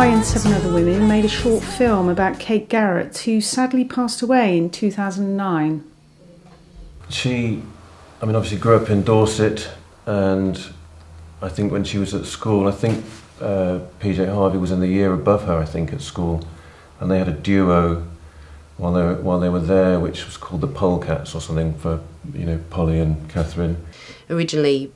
I and 7 other women made a short film about Kate Garrett, who sadly passed away in 2009. She, obviously grew up in Dorset, and I think when she was at school, I think PJ Harvey was in the year above her, I think, at school, and they had a duo while they were there, which was called the Polecats or something, for Polly and Catherine. Originally,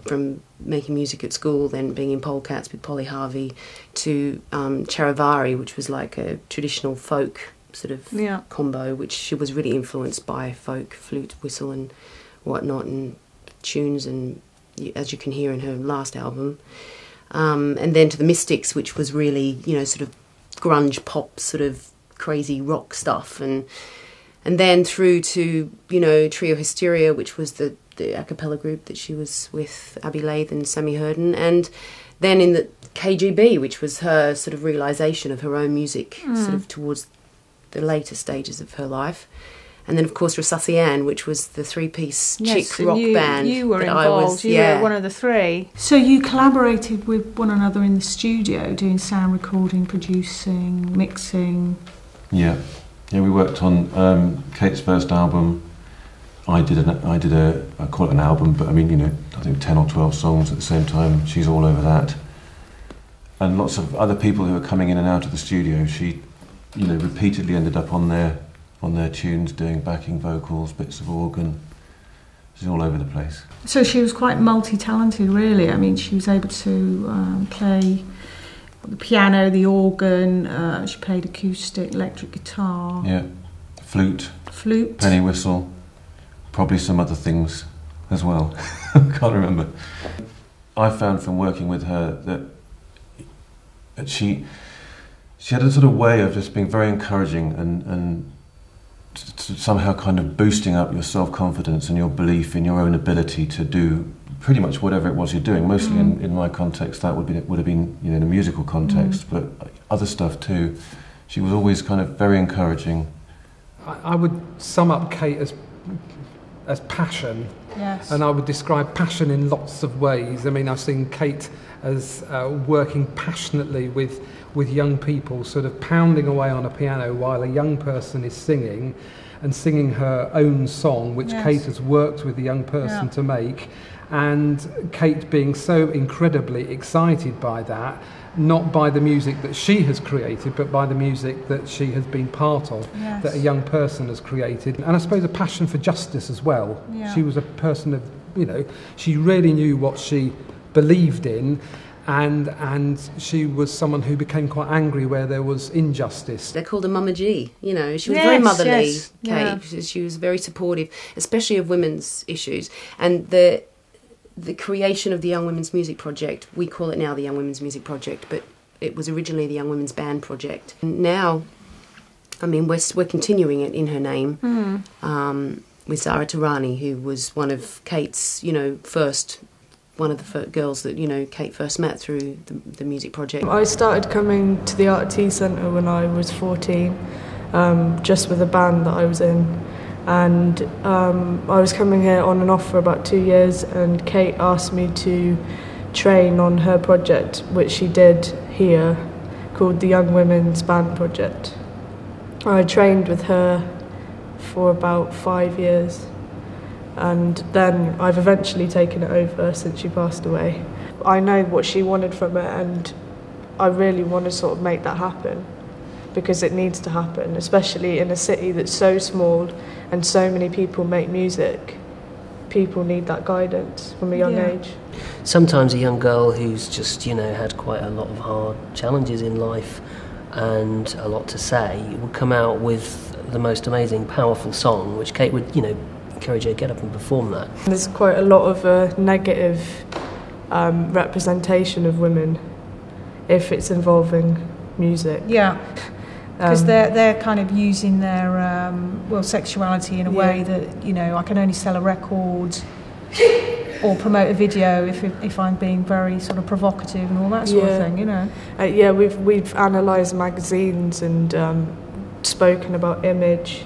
from making music at school, then being in Polecats with Polly Harvey, to Charivari, which was like a traditional folk sort of combo, which she was really influenced by folk, flute, whistle and whatnot, and tunes, and as you can hear in her last album. And then to the Mystics, which was really, sort of grunge pop, sort of crazy rock stuff, and then through to, Trio Hysteria, which was the a cappella group that she was with, Abby Lath and Sammy Hurden, and then in the KGB, which was her sort of realisation of her own music, sort of towards the later stages of her life. And then, of course, Resuscian, which was the 3-piece chick rock band. You were involved. You were one of the 3. So you collaborated with one another in the studio, doing sound recording, producing, mixing. Yeah, we worked on Kate's first album. I call it an album, but I think 10 or 12 songs at the same time. She's all over that. And lots of other people who were coming in and out of the studio, she, repeatedly ended up on their tunes, doing backing vocals, bits of organ. She's all over the place. So she was quite multi-talented, really. She was able to play the piano, the organ, she played acoustic, electric guitar. Yeah, flute, penny whistle, probably some other things as well. Can't remember. I found from working with her that she had a sort of way of just being very encouraging and somehow kind of boosting up your self-confidence and your belief in your own ability to do pretty much whatever it was you're doing. Mostly in my context, that would have been in a musical context, but other stuff too. She was always kind of very encouraging. I would sum up Kate as passion. Yes. And I would describe passion in lots of ways. I've seen Kate as working passionately with young people, sort of pounding away on a piano while a young person is singing her own song, which Kate has worked with the young person to make. And Kate being so incredibly excited by that, not by the music that she has created, but by the music that she has been part of, that a young person has created. And I suppose a passion for justice as well. Yeah. She was a person of, she really knew what she believed in, and she was someone who became quite angry where there was injustice. They called her Mama G, she was very motherly, Kate. Yeah. She was very supportive, especially of women's issues. And the creation of the Young Women's Music Project, we call it now the Young Women's Music Project, but it was originally the Young Women's Band Project. And now, we're continuing it in her name with Zara Tarani, who was one of Kate's, one of the girls that, Kate first met through the music project. I started coming to the Art Tea Centre when I was 14, just with a band that I was in. And I was coming here on and off for about 2 years, and Kate asked me to train on her project, which she did here, called the Young Women's Band Project. I trained with her for about 5 years, and then I've eventually taken it over since she passed away. I know what she wanted from it, and I really want to sort of make that happen, because it needs to happen, especially in a city that's so small and so many people make music. People need that guidance from a young age. Sometimes a young girl who's just, had quite a lot of hard challenges in life and a lot to say would come out with the most amazing, powerful song, which Kate would, encourage her to get up and perform that. There's quite a lot of negative representation of women if it's involving music. Yeah. Because they're kind of using their sexuality in a way that I can only sell a record or promote a video if I'm being very sort of provocative and all that sort of thing, we've analysed magazines and spoken about image,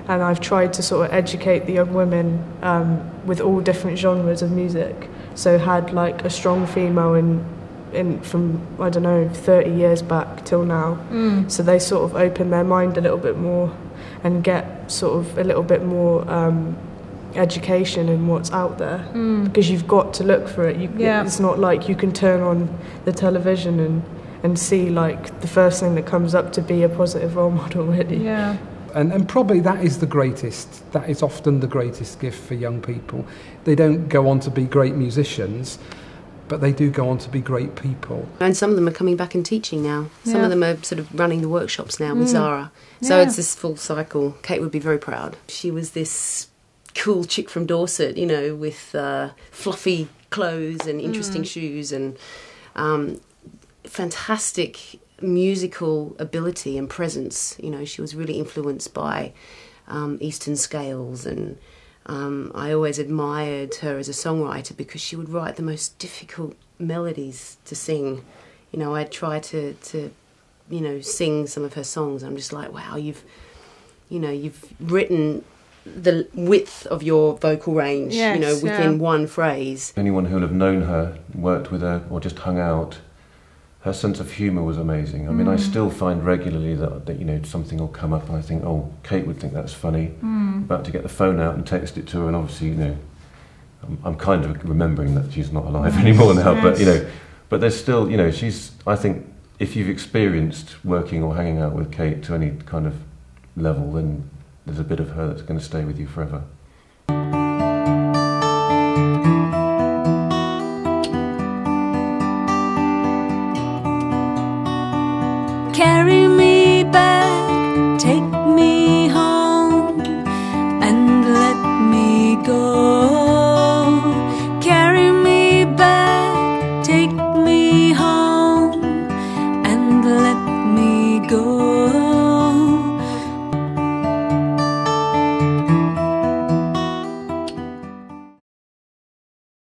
and I've tried to sort of educate the young women with all different genres of music. So had like a strong female in from, I don't know, 30 years back till now. So they sort of open their mind a little bit more and get sort of a little bit more education in what's out there, because you've got to look for it. It's not like you can turn on the television and see like the first thing that comes up to be a positive role model, really. Yeah. And probably that is often the greatest gift for young people. They don't go on to be great musicians, but they do go on to be great people. And some of them are coming back and teaching now. Some of them are sort of running the workshops now with Zara. So it's this full cycle. Kate would be very proud. She was this cool chick from Dorset, you know, with fluffy clothes and interesting shoes and fantastic musical ability and presence. You know, she was really influenced by Eastern scales, and I always admired her as a songwriter because she would write the most difficult melodies to sing. You know, I'd try to you know, sing some of her songs. I'm just like, wow, you've written the width of your vocal range, you know, within one phrase. Anyone who'll have known her, worked with her, or just hung out, her sense of humour was amazing. I mean, I still find regularly that you know, something will come up and I think, oh, Kate would think that's funny. About to get the phone out and text it to her, and obviously, you know, I'm kind of remembering that she's not alive anymore now. But you know, but there's still, you know, I think if you've experienced working or hanging out with Kate to any kind of level, then there's a bit of her that's going to stay with you forever.